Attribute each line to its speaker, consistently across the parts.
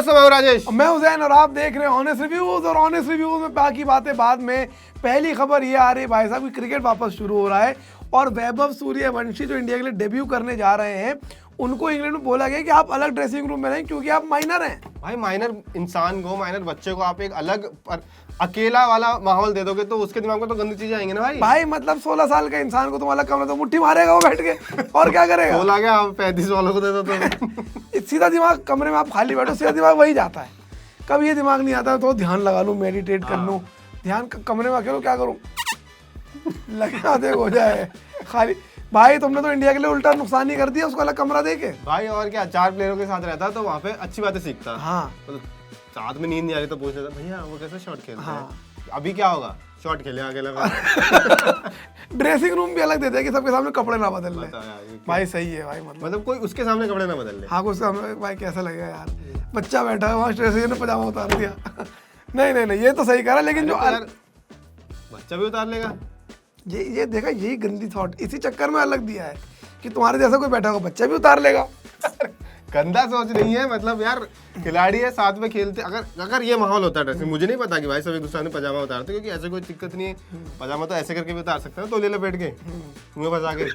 Speaker 1: दोस्तों, मैं हूं राजेश।
Speaker 2: मैं हुसैन और आप देख रहे हैं ऑनेस्ट रिव्यूज। और ऑनेस्ट रिव्यूज में बाकी बातें बाद में। पहली खबर ये आ रही है भाई साहब कि क्रिकेट वापस शुरू हो रहा है और वैभव सूर्यवंशी जो इंडिया के लिए डेब्यू करने जा रहे हैं उनको इंग्लैंड में बोला गया कि आप अलग ड्रेसिंग रूम में रहें क्योंकि आप माइनर हैं।
Speaker 1: भाई माइनर इंसान को, माइनर बच्चे को आप एक अलग अकेला वाला माहौल दे दोगे तो उसके दिमाग में तो गंदी चीजें आएंगी ना भाई।
Speaker 2: मतलब 16 साल का इंसान को तुम अलग कमरा तो मुट्ठी मारेगा वो बैठ के और क्या करेगा।
Speaker 1: बोला गया आप 35 वालों को दे दो तो
Speaker 2: सीधा दिमाग कमरे में आप खाली बैठो, सीधा दिमाग वही जाता है। कभी ये दिमाग नहीं आता तो ध्यान लगा लूं, मेडिटेट कर लूं, ध्यान कमरे में अकेलो क्या करूं, लगा दे हो जाए खाली। भाई तुमने तो इंडिया के लिए उल्टा नुकसान ही कर दिया, उसको अलग कमरा दे के।
Speaker 1: भाई और क्या, 4 प्लेयरों के साथ रहता तो वहाँ पे अच्छी बातें सीखता।
Speaker 2: हाँ
Speaker 1: साथ में नींद नहीं आ रही तो पूछ लेता भैया वो कैसे शॉट खेलते हैं।
Speaker 2: हाँ।
Speaker 1: अभी क्या होगा, शॉट खेले अकेला।
Speaker 2: ड्रेसिंग रूम भी अलग दे दिया कि सबके सामने कपड़े ना बदल ले। भाई सही है भाई,
Speaker 1: मतलब कोई उसके सामने कपड़े ना बदल ले।
Speaker 2: हाँ उसके सामने भाई कैसा लगेगा यार, बच्चा बैठा है वहाँ ड्रेसिंग ने पजामा उतार दिया। नहीं ये तो सही करा, लेकिन जो
Speaker 1: यार बच्चा भी उतार लेगा।
Speaker 2: ये देखा, यही गंदी थॉट इसी चक्कर में अलग दिया है कि तुम्हारे जैसा कोई बैठा होगा बच्चा भी उतार लेगा।
Speaker 1: गंदा सोच नहीं है, मतलब यार खिलाड़ी है साथ में खेलते। अगर ये माहौल होता है, मुझे नहीं पता कि भाई सब एक दूसरे ने पजामा उतारते, क्योंकि ऐसे कोई दिक्कत नहीं है। पजामा तो ऐसे करके भी उतार सकते हैं, तो ले लपेट के मुंह फंसा के।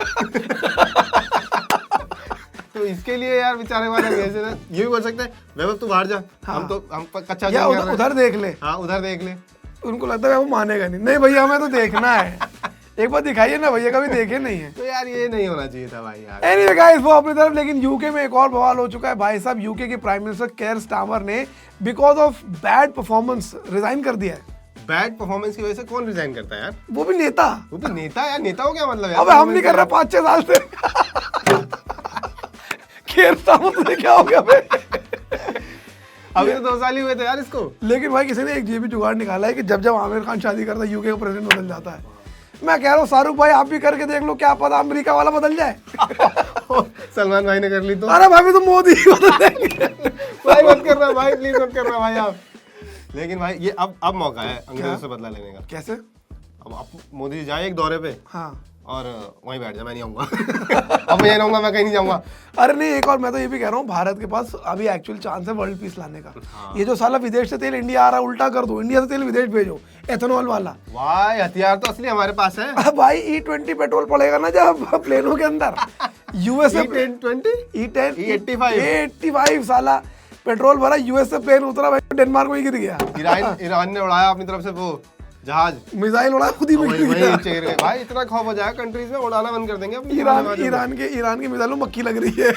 Speaker 1: तो इसके लिए यार बेचारे वाले ऐसे ना ये भी बोल सकते हैं वैभव तू बाहर जा। हाँ। हम कच्चा
Speaker 2: या उधर देख ले।
Speaker 1: हाँ उधर देख ले।
Speaker 2: उनको लगता है वो मानेगा नहीं भैया हमें तो देखना है, एक बार दिखाइए ना भैया, कभी देखे नहीं है।
Speaker 1: तो यार ये नहीं होना चाहिए था भाई यार।
Speaker 2: एनीवे गाइस वो अपनी तरफ। लेकिन यूके में एक और बवाल हो चुका है भाई साहब। यूके के प्राइम मिनिस्टर केयर स्टार्मर ने because of bad performance resign कर दिया है। भाई
Speaker 1: परफॉर्मेंस की वजह से कौन रिजाइन करता है यार?
Speaker 2: वो भी नेता।
Speaker 1: यार नेता हो क्या मतलब यार?
Speaker 2: अब हम नहीं कर रहे 5-6 साल से। केयर स्टार्मर तुझे क्या हो गया भाई?
Speaker 1: अभी तो 2 साल ही हुए थे यार इसको।
Speaker 2: लेकिन भाई किसी ने एक ये भी जुगाड़ निकाला है कि जब आमिर खान शादी करता है यूके का प्रेसिडेंट बदल जाता है। मैं कह रहा हूँ शाहरुख भाई आप भी करके देख लो, क्या पता अमेरिका वाला बदल जाए।
Speaker 1: सलमान भाई ने कर ली तो।
Speaker 2: अरे भाई तो मोदी बदल देंगे।
Speaker 1: भाई मत कर रहा भाई, प्लीज मत कर रहा भाई आप। लेकिन भाई ये अब मौका है अंग्रेजों से बदला लेने का।
Speaker 2: कैसे?
Speaker 1: अब मोदी जाए एक दौरे पे।
Speaker 2: हाँ।
Speaker 1: और वहीं बैठ जा, मैं नहीं आऊंगा। अब मैं ये रहूंगा, मैं कहीं नहीं जाऊंगा।
Speaker 2: अरे नहीं, एक और मैं तो ये भी कह रहा हूँ भारत के पास अभी एक्चुअल चांस है वर्ल्ड पीस लाने का। हाँ। ये जो साला विदेश से तेल इंडिया आ रहा है उल्टा कर दो, इंडिया से तेल विदेश भेजो, एथेनॉल वाला। भाई
Speaker 1: हथियार तो असली हमारे पास है।
Speaker 2: भाई E20 पेट्रोल पड़ेगा ना जब प्लेनों के अंदर। यूएसए E85 साला पेट्रोल भरा, यूएस से प्लेन उतरा भाई डेनमार्क में गिर गया।
Speaker 1: ईरान ने उड़ाया अपनी तरफ से वो जहाज,
Speaker 2: मिसाइल उड़ा खुद ही
Speaker 1: भाई इतना खौफ हो जाएगा कंट्रीज में, उड़ाना बंद कर देंगे अपनी।
Speaker 2: ईरान की मिसाइलों मक्खी लग रही है।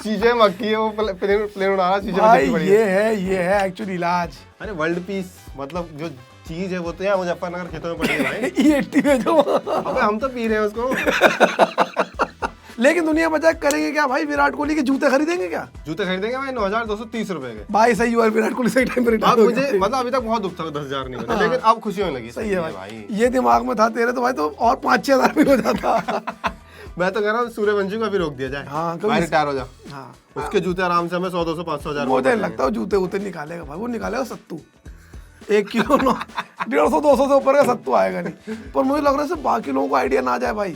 Speaker 1: शीशे मक्खी है वो प्लेन उड़ा रहा, शीशे
Speaker 2: भाई ये है एक्चुअली इलाज।
Speaker 1: अरे वर्ल्ड पीस मतलब जो चीज है वो तो यहाँ मुजफ्फरनगर खेतों में पड़ी है भाई।
Speaker 2: E80 में जो
Speaker 1: अबे हम तो पी रहे हैं उसको।
Speaker 2: लेकिन दुनिया मजाक करेंगे क्या भाई? विराट कोहली के जूते खरीदेंगे क्या?
Speaker 1: जूते खरीदेंगे भाई 9,230 रुपए के।
Speaker 2: भाई सही हुआ विराट कोहली सही टाइम पे रिटायर हो गया।
Speaker 1: मुझे मतलब अभी तक बहुत दुख था 10,000 नहीं बने, लेकिन अब खुशी होने लगी।
Speaker 2: सही है भाई। ये दिमाग में था तेरे तो भाई तो और 5-6 हज़ार भी हो जाता।
Speaker 1: मैं तो कह रहा हूँ सूर्यवंशी को अभी रोक दिया जाए। हाँ, भाई रिटायर हो जा। हाँ। उसके जूते आराम से हमें 100-200-500 हज़ार।
Speaker 2: मुझे लगता है जूते उते निकालेगा भाई, वो निकालेगा सत्तू 1 किलो 150-200 से ऊपर का सत्तू आएगा नहीं। पर मुझे लग रहा है बाकी लोगों को आइडिया ना आ जाए भाई,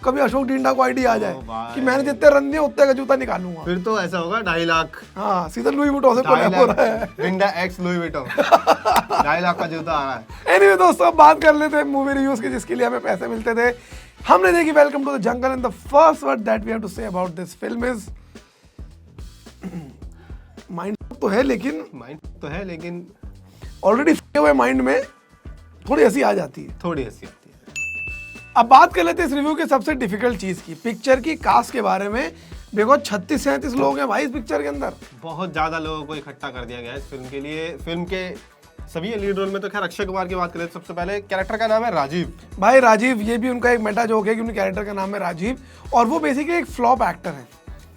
Speaker 2: कभी अशोक डिंडा को आइडिया आ जाए कि मैंने जितने रन दिए उतने का जूता निकालूंगा।
Speaker 1: फिर तो ऐसा होगा 2.5 लाख।
Speaker 2: हाँ सीधा लुई वुइटन से कोलैब हो रहा है।
Speaker 1: Dinda x Louis Vuitton 2.5 lakh का जूता आ रहा है।
Speaker 2: एनीवे दोस्तों अब बात कर लेते हैं मूवी रिव्यूज की जिसके लिए हमें पैसे मिलते थे। हमने देखी welcome to the jungle and the first word that we have to say about this film is mind तो है लेकिन ऑलरेडी हुए माइंड में थोड़ी हंसी आ जाती है। अब बात कर लेते हैं इस रिव्यू के सबसे डिफिकल्ट चीज की, पिक्चर की कास्ट के बारे में। देखो 36-37 लोग हैं भाई इस पिक्चर के अंदर। बहुत
Speaker 1: ज्यादा लोगों को इकट्ठा कर दिया गया है इस फिल्म के लिए। फिल्म के सभी लीड रोल में तो खैर अक्षय कुमार की बात करें सबसे पहले कैरेक्टर का नाम है राजीव।
Speaker 2: भाई राजीव, ये भी उनका एक मेटा जोक है कि उनके कैरेक्टर का नाम है राजीव और वो बेसिकली एक फ्लॉप एक्टर है।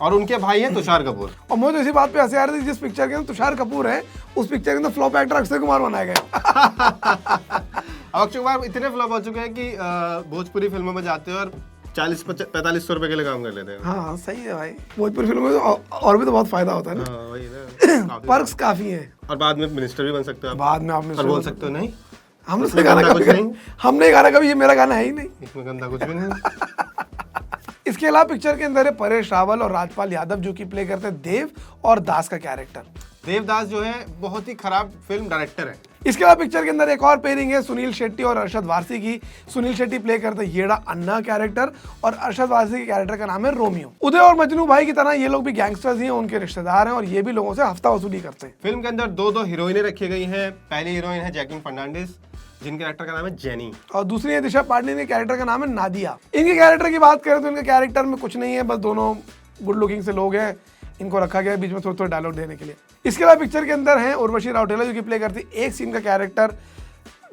Speaker 1: और उनके भाई हैं तुषार कपूर।
Speaker 2: और मुझे तो इसी बात पे हंसी आ रही थी, जिस पिक्चर के अंदर तुषार कपूर है उस पिक्चर के अंदर फ्लॉप एक्टर अक्षय कुमार बनाया गया।
Speaker 1: अब अक्षय कुमार इतने फ्लॉप हो चुके हैं कि भोजपुरी फिल्मों में जाते हैं और 40-45 रुपए के लिए काम कर लेते हैं।
Speaker 2: हाँ सही है भाई, भोजपुरी फिल्मों में और भी तो बहुत फायदा होता है ना।
Speaker 1: हाँ, वही ना।
Speaker 2: पर्क्स काफी है
Speaker 1: और बाद में मिनिस्टर भी बन सकते हो।
Speaker 2: बाद में आप मिनिस्टर
Speaker 1: बोल सकते हो। नहीं
Speaker 2: हमने गाना कुछ नहीं, हमने गाना कभी ये मेरा गाना है ही नहीं,
Speaker 1: इसमें गंदा कुछ भी नहीं।
Speaker 2: इसके अलावा पिक्चर के अंदर है परेश रावल और राजपाल यादव जो कि प्ले करते हैं देव और दास का कैरेक्टर।
Speaker 1: देवदास जो है बहुत ही खराब फिल्म डायरेक्टर है।
Speaker 2: इसके अलावा पिक्चर के अंदर एक और पेयरिंग है सुनील शेट्टी और अरशद वारसी की। सुनील शेट्टी प्ले करते हैं येड़ा अन्ना कैरेक्टर और अरशद वारसी के कैरेक्टर का नाम है रोमियो। उदय और मजनू भाई की तरह ये लोग भी गैंगस्टर्स ही हैं, उनके रिश्तेदार हैं और ये भी लोगों से हफ्ता वसूली करते हैं।
Speaker 1: फिल्म के अंदर दो हीरोइनें रखी गई हैं। पहली हीरोइन है जैकलिन फर्नांडिस जिनके कैरेक्टर का नाम है जेनी,
Speaker 2: और दूसरी है दिशा पाटनी के कैरेक्टर का नाम है नादिया। इनके कैरेक्टर की बात करें तो इनके कैरेक्टर में कुछ नहीं है, बस दोनों गुड लुकिंग से लोग हैं, इनको रखा गया है बीच में थोड़े थोड़े डायलॉग देने के लिए। इसके अलावा पिक्चर के अंदर है उर्वशी राउटेला जो कि प्ले करती है एक सीन का कैरेक्टर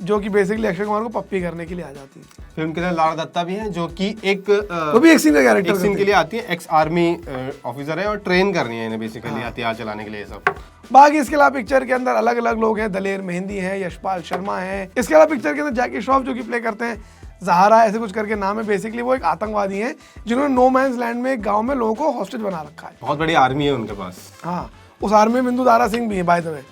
Speaker 2: जो कि बेसिकली अक्षय कुमार को पप्पी करने के लिए आ जाती है।
Speaker 1: फिल्म के अंदर लारा दत्ता भी है जो कि
Speaker 2: वो भी एक सीन का कैरेक्टर
Speaker 1: एक सीन के लिए आती है। एक्स आर्मी ऑफिसर है और ट्रेन करनी है इन्हें बेसिकली हथियार चलाने के लिए सब।
Speaker 2: बाकी इसके अलावा पिक्चर के अंदर अलग अलग लोग हैं, दलेर मेहंदी है, यशपाल शर्मा है। इसके अलावा पिक्चर के अंदर जैकी श्रॉफ जो कि प्ले करते हैं जहारा ऐसे कुछ करके नाम है। बेसिकली वो एक आतंकवादी हैं जिन्होंने नो मैंस लैंड में एक गांव में लोगों को हॉस्टेज बना रखा है।
Speaker 1: बहुत बड़ी आर्मी है उनके पास।
Speaker 2: हाँ, उस आर्मी में बिंदु दारा सिंह भी है बाय द वे।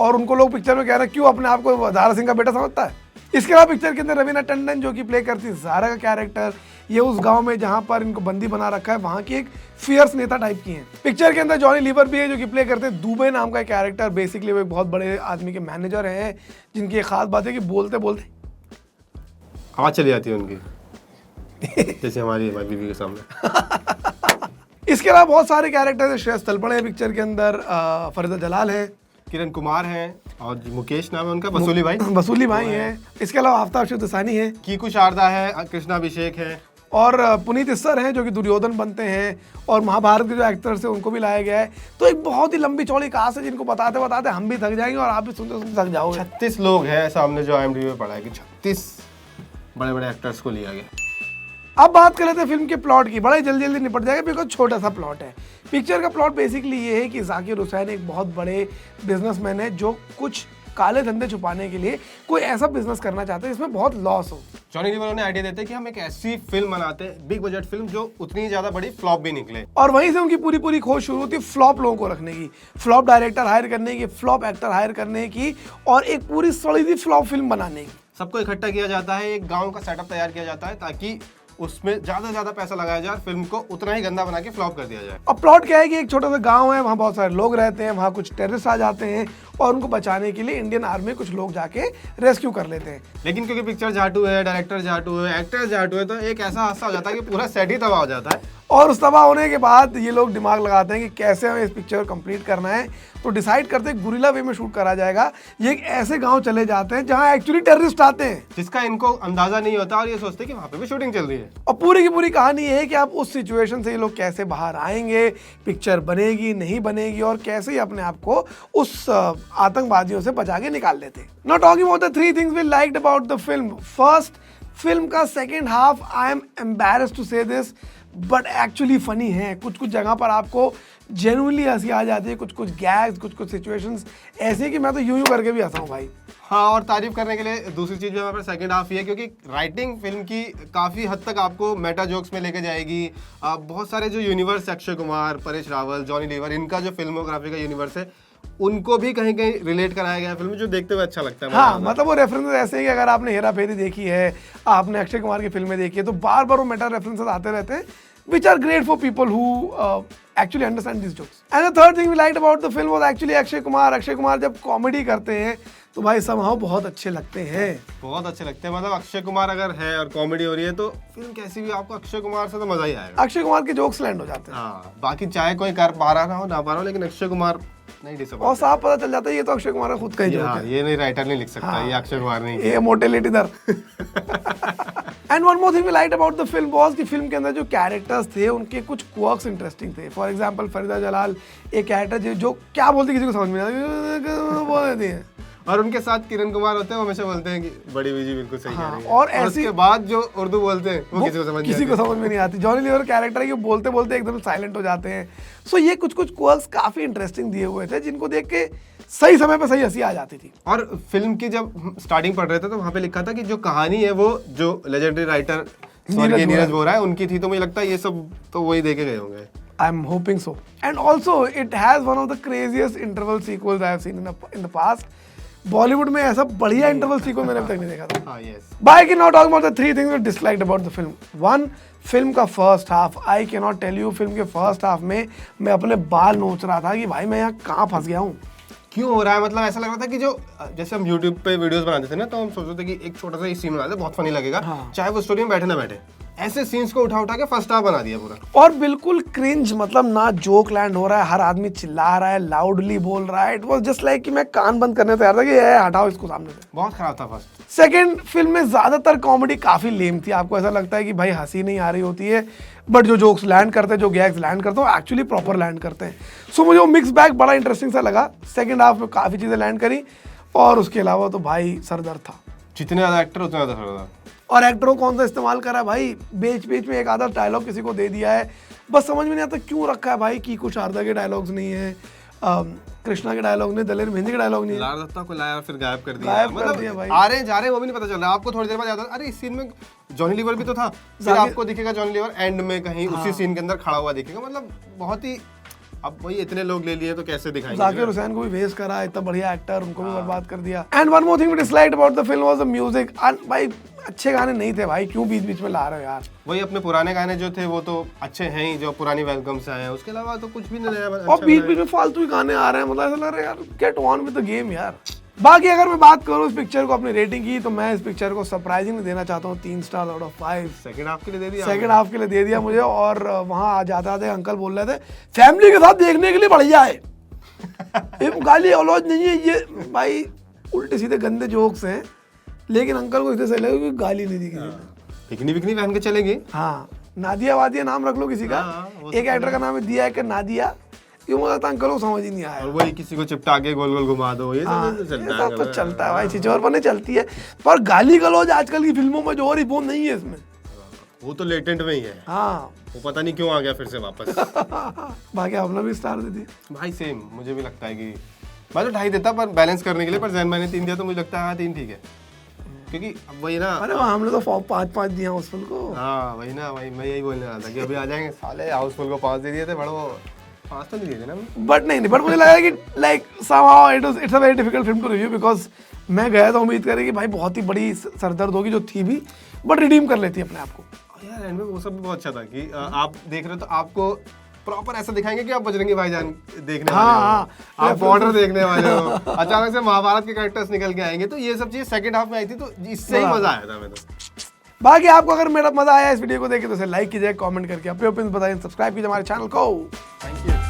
Speaker 2: और उनको लोग पिक्चर में कह रहे हैं क्यों अपने आप को दारा सिंह का बेटा समझता है। इसके अलावा पिक्चर के अंदर रवीना टंडन जो कि प्ले करती है ज़ारा का कैरेक्टर। ये उस गांव में जहां पर इनको बंदी बना रखा है वहां की एक फियर्स नेता टाइप की हैं। पिक्चर के अंदर जॉनी लीवर भी है जो कि प्ले करते हैं दुबे नाम का कैरेक्टर। बेसिकली वो एक बहुत बड़े आदमी के मैनेजर हैं जिनकी एक खास बात है कि बोलते बोलते
Speaker 1: आवाज चली जाती है उनकी जैसे हमारी बीवी के सामने।
Speaker 2: इसके अलावा बहुत सारे कैरेक्टर हैं। श्रेयस तलपड़े है पिक्चर के अंदर, फरीदा जलाल है,
Speaker 1: किरण कुमार है और मुकेश नाम है उनका, वसूली भाई
Speaker 2: हैं। इसके अलावा आफ्ताब शिवदसानी है,
Speaker 1: कीकू शारदा है, कृष्णा अभिषेक है
Speaker 2: और पुनीत इस्सर हैं जो कि दुर्योधन बनते हैं। और महाभारत के जो एक्टर्स हैं उनको भी लाया गया है। तो एक बहुत ही लंबी चौड़ी कास्ट है जिनको बताते बताते हम भी थक जाएंगे और आप भी सुनते सुनते थक जाओगे।
Speaker 1: 36 लोग हैं सामने जो IMDb में पढ़ा है कि 36 बड़े बड़े एक्टर्स को लिया गया।
Speaker 2: अब बात कर लेते हैं फिल्म के प्लॉट की। बड़ा ही जल्दी जल्दी निपट जाएगा बिकॉज छोटा सा प्लॉट है। पिक्चर का प्लॉट बेसिकली ये है कि जाकिर हुसैन एक बहुत बड़े बिजनेसमैन है जो कुछ काले धंधे छुपाने के लिए कोई ऐसा बिजनेस करना चाहते हैं जिसमें बहुत लॉस हो।
Speaker 1: जॉनी लीवर ने आइडिया देते हैं कि हम एक ऐसी फिल्म बनाते हैं, बिग बजट फिल्म जो उतनी ज्यादा बड़ी फ्लॉप भी निकले।
Speaker 2: और वहीं से उनकी पूरी पूरी खोज शुरू होती है फ्लॉप लोगों को रखने की, फ्लॉप डायरेक्टर हायर करने की, फ्लॉप एक्टर हायर करने की और एक पूरी सड़ी सी फ्लॉप फिल्म बनाने की।
Speaker 1: सबको इकट्ठा किया जाता है, एक गांव का सेटअप तैयार किया जाता है ताकि उसमें ज्यादा से ज्यादा पैसा लगाया जाए और फिल्म को उतना ही गंदा बना के फ्लॉप कर दिया जाए।
Speaker 2: अब प्लॉट क्या है कि एक छोटा सा गांव है, वहाँ बहुत सारे लोग रहते हैं, वहाँ कुछ टेररिस्ट आ जाते हैं और उनको बचाने के लिए इंडियन आर्मी कुछ लोग जाके रेस्क्यू कर लेते हैं।
Speaker 1: लेकिन क्योंकि पिक्चर जाटू है, डायरेक्टर जाटू है, एक्टर जाटू है, तो एक ऐसा हादसा हो जाता है कि पूरा सेट ही तबाह हो जाता है।
Speaker 2: और उस तबाह होने के बाद ये लोग दिमाग लगाते हैं कि कैसे हमें इस पिक्चर को कंप्लीट करना है। तो डिसाइड करते हैं गुरिल्ला वे में शूट करा जाएगा। ये एक ऐसे गांव चले जाते हैं जहां एक्चुअली टेररिस्ट आते हैं
Speaker 1: जिसका इनको अंदाजा नहीं होता और ये सोचते हैं कि वहां पे भी शूटिंग चल रही है।
Speaker 2: और पूरी की पूरी कहानी ये है कि आप उस सिचुएशन से ये लोग कैसे बाहर आएंगे, पिक्चर बनेगी नहीं बनेगी और कैसे ही अपने आप को उस आतंकवादियों से बचा के निकाल लेते हैं। Now talking about the 3 things we liked about the film. First, film का second half I am embarrassed to say this but actually funny है। कुछ कुछ जगह पर आपको जेन्युइनली हंसी आ जाती है, कुछ कुछ गैग्स, कुछ कुछ सिचुएशंस ऐसे कि मैं तो यूं करके भी हंसा हूँ भाई।
Speaker 1: हाँ, और तारीफ करने के लिए दूसरी चीज़ भी हमारे पास सेकेंड हाफ ही है क्योंकि राइटिंग फिल्म की काफ़ी हद तक आपको मेटा जोक्स में लेके जाएगी। बहुत सारे जो यूनिवर्स, अक्षय कुमार, परेश रावल, जॉनी लीवर, इनका जो फिल्मोग्राफी का यूनिवर्स है उनको भी कहीं कहीं रिलेट कराया गया फिल्म जो देखते हुए अच्छा लगता है।
Speaker 2: हाँ, मतलब वो रेफरेंसेस ऐसे हैं कि अगर आपने हेरा फेरी देखी है, आपने अक्षय कुमार की फिल्में देखी है तो बार बार वो मेटा रेफरेंसेस आते रहते हैं which are great for people who actually understand these jokes. And the third thing we liked about the film was actually Akshay Kumar. Akshay Kumar जब कॉमेडी करते हैं तो भाई somehow बहुत अच्छे लगते हैं, बहुत अच्छे लगते हैं।
Speaker 1: मतलब अक्षय कुमार अगर है और कॉमेडी हो रही है तो फिल्म कैसी भी आपको अक्षय कुमार से तो मजा ही आएगा।
Speaker 2: अक्षय कुमार के जोक्स लैंड हो जाते हैं।
Speaker 1: हाँ, बाकी चाहे कोई कर पा रहा हो ना पा रहा हो लेकिन अक्षय कुमार नहीं डिसअपॉइंट।
Speaker 2: और साफ पता चल जाता है ये तो अक्षय कुमार का खुद का ही जोक है।
Speaker 1: ये नहीं राइटर नहीं लिख सकता, ये अक्षय कुमार नहीं,
Speaker 2: ये मोटेलिटी दर। And one more thing we liked about the film was कि फिल्म के अंदर जो कैरेक्टर्स थे उनके कुछ क्वर्क्स इंटरेस्टिंग थे। फॉर एग्जांपल फरीदा जलाल एक कैरेक्टर जो क्या बोलती किसी को समझ में नहीं आता, बोल देती है।
Speaker 1: और उनके साथ किरण कुमार होते हैं, वो हमेशा बोलते हैं कि बड़ी बीजी बिल्कुल सही कह रही है।
Speaker 2: और
Speaker 1: उसके बाद जो उर्दू बोलते हैं वो किसी को समझ
Speaker 2: में नहीं आती। जॉनी लीवर कैरेक्टर है कि बोलते बोलते एकदम साइलेंट हो जाते हैं। सो ये कुछ कुछ क्वर्क्स काफी इंटरेस्टिंग दिए हुए थे जिनको देख के सही समय पे सही हंसी आ जाती थी।
Speaker 1: और फिल्म की जब स्टार्टिंग पढ़ रहे थे तो वहाँ पे लिखा था कि जो कहानी है वो जो लेजेंडरी राइटर नीरज बोरा है उनकी थी, तो मुझे लगता है ये सब तो वही देखे गए होंगे।
Speaker 2: I'm hoping so. And also it has one of the craziest interval sequels I have seen in the past. Bollywood में ऐसा बढ़िया इंटरवल सीक्वेंस मैंने अब तक नहीं देखा था।
Speaker 1: हाँ, yes.
Speaker 2: बाकी now talking about the 3 things we disliked about the film. 1, film का first half, I can not tell you, film के फर्स्ट हाफ में मैं अपने बाल नोच रहा था कि भाई मैं यहाँ कहाँ फंस गया हूँ।
Speaker 1: क्यों हो रहा है, मतलब ऐसा लग रहा था कि जो जैसे हम YouTube पे वीडियोस बनाते थे ना, तो हम सोचते थे कि एक छोटा सा ही सीन बना दे, बहुत फनी लगेगा, चाहे वो स्टोरी में बैठे ना बैठे। ऐसे सीन्स को उठा के फर्स्ट हाफ बना दिया पूरा,
Speaker 2: और बिल्कुल क्रिंज, मतलब ना जोक लैंड हो रहा है, हर आदमी चिल्ला रहा है, लाउडली बोल रहा है। इट वाज जस्ट लाइक कि मैं कान बंद करने तैयार था कि ये हटाओ इसको सामने से।
Speaker 1: बहुत खराब था फर्स्ट।
Speaker 2: सेकंड फिल्म में ज्यादातर कॉमेडी काफी लेम थी। आपको ऐसा लगता है कि भाई हंसी नहीं आ रही होती है, बट जो जोक्स लैंड करते हैं, जो गैग्स लैंड करते हैं, वो एक्चुअली प्रॉपर लैंड करते हैं। सो मुझे वो मिक्स बैग बड़ा इंटरेस्टिंग सा लगा। सेकंड हाफ में काफी चीजें लैंड करी, और उसके अलावा तो भाई सरदर्द था।
Speaker 1: जितने ज्यादा एक्टर उतने ज्यादा सरदर्द था।
Speaker 2: और एक्टरों कौन सा इस्तेमाल करा है भाई, बीच बीच में एक आधा डायलॉग किसी को दे दिया है, बस समझ में नहीं आता क्यों रखा है भाई। की कुछ शारदा के डायलॉग्स नहीं है, कृष्णा के डायलॉग नहीं, दलेर मेहंदी के डायलॉग नहीं है।
Speaker 1: लाल दत्ता को लाया फिर गायब कर दिया,
Speaker 2: गायब कर दिया भाई।
Speaker 1: आ रहे जा रहे वो भी नहीं पता चल रहा। आपको थोड़ी देर बाद याद आता अरे इस सीन में जॉनी लीवर भी तो था, फिर आपको दिखेगा जॉनी लीवर एंड में कहीं उसी सीन के अंदर खड़ा हुआ दिखेगा। मतलब बहुत ही, अब वही इतने लोग ले लिए तो कैसे दिखाएंगे।
Speaker 2: जाकिर हुसैन को भी वेस्ट करा, इतना बढ़िया एक्टर, उनको भी बर्बाद कर दिया। And one more thing disliked about the film was the music. भाई अच्छे गाने नहीं थे भाई, क्यों बीच बीच में ला रहे हो यार।
Speaker 1: वही अपने पुराने गाने जो थे वो तो अच्छे हैं ही, जो पुरानी वेलकम से आए हैं, उसके अलावा तो कुछ भी नहीं नया।
Speaker 2: और बीच बीच में फालतू ही गाने आ रहे हैं, मतलब ऐसा लग रहा है यार get on with the game यार। बाकी अगर मैं बात करूँ इस पिक्चर को अपनी रेटिंग की, तो मैं इस पिक्चर को सरप्राइजिंगली देना चाहता हूँ 3 star out of 5।
Speaker 1: Second half के लिए दे दिया,
Speaker 2: सेकंड हाफ के लिए दे दिया मुझे। और वहाँ आ जाते थे अंकल बोल रहे थे फैमिली के साथ देखने के लिए बढ़िया है, गाली औलाद नहीं है ये। भाई उल्टे सीधे गंदे जोक्स हैं, लेकिन अंकल को इतने सही लगे कि गाली नहीं दी गई।
Speaker 1: बिकनी बिकनी पहन के चलेंगे।
Speaker 2: हाँ, नादिया वादिया नाम रख लो किसी का। एक एक्टर का नाम है दिया, एक नादिया। क्यों मुझे लगता है अंकल को समझ ही नहीं आया।
Speaker 1: और वही किसी को चिपटा के गोल गोल घुमा दो, ये सब चलता है।
Speaker 2: तो चलता है भाई, छिछोर बने चलती है। पर गाली गलौज आजकल की फिल्मों में जो हो रही वो नहीं है इसमें।
Speaker 1: वो तो लेटेंट में ही है।
Speaker 2: हाँ,
Speaker 1: वो पता नहीं क्यों आ गया फिर से वापस।
Speaker 2: बाकी आपने भी स्टार दे दिए
Speaker 1: भाई सेम, मुझे भी लगता है कि मैं तो 2.5 देता, पर बैलेंस करने के लिए। पर जैन मैंने 3 दिया तो मुझे लगता है हाँ 3 ठीक है, क्योंकि अब वही ना।
Speaker 2: अरे हमने तो 5-5 दिया हाउसफुल को।
Speaker 1: हाँ वही ना, वही मैं यही बोलने वाला था कि अभी आ जाएंगे साले। हाउसफुल को 5 दे दिए थे, बड़ो 5 तो नहीं दिए थे ना।
Speaker 2: बट नहीं, बट मुझे लगा कि like somehow it's a very difficult film to review, because मैं गया था उम्मीद करके कि भाई बहुत ही बड़ी सरदर्द होगी, जो थी भी, बट रिडीम कर लेती है अपने आप को
Speaker 1: यार। एंड में वो सब भी बहुत अच्छा था कि आप देख रहे हो तो आपको प्रॉपर ऐसा दिखाएंगे कि आप बजरंगी भाईजान देखने वाले हो, आप बॉर्डर देखने वाले हो, अचानक से महाभारत के कैरेक्टर्स निकल के आएंगे। तो ये सब चीज़ सेकंड हाफ में आई थी, तो इससे ही मजा आया था हमें तो।
Speaker 2: बाकी आपको अगर मेरा मजा आया इस वीडियो को देख के तो इसे लाइक कीजिए, कमेंट करके अपने ओपिनियन बताइए, सब्सक्राइब कीजिए हमारे चैनल को।
Speaker 1: Thank you.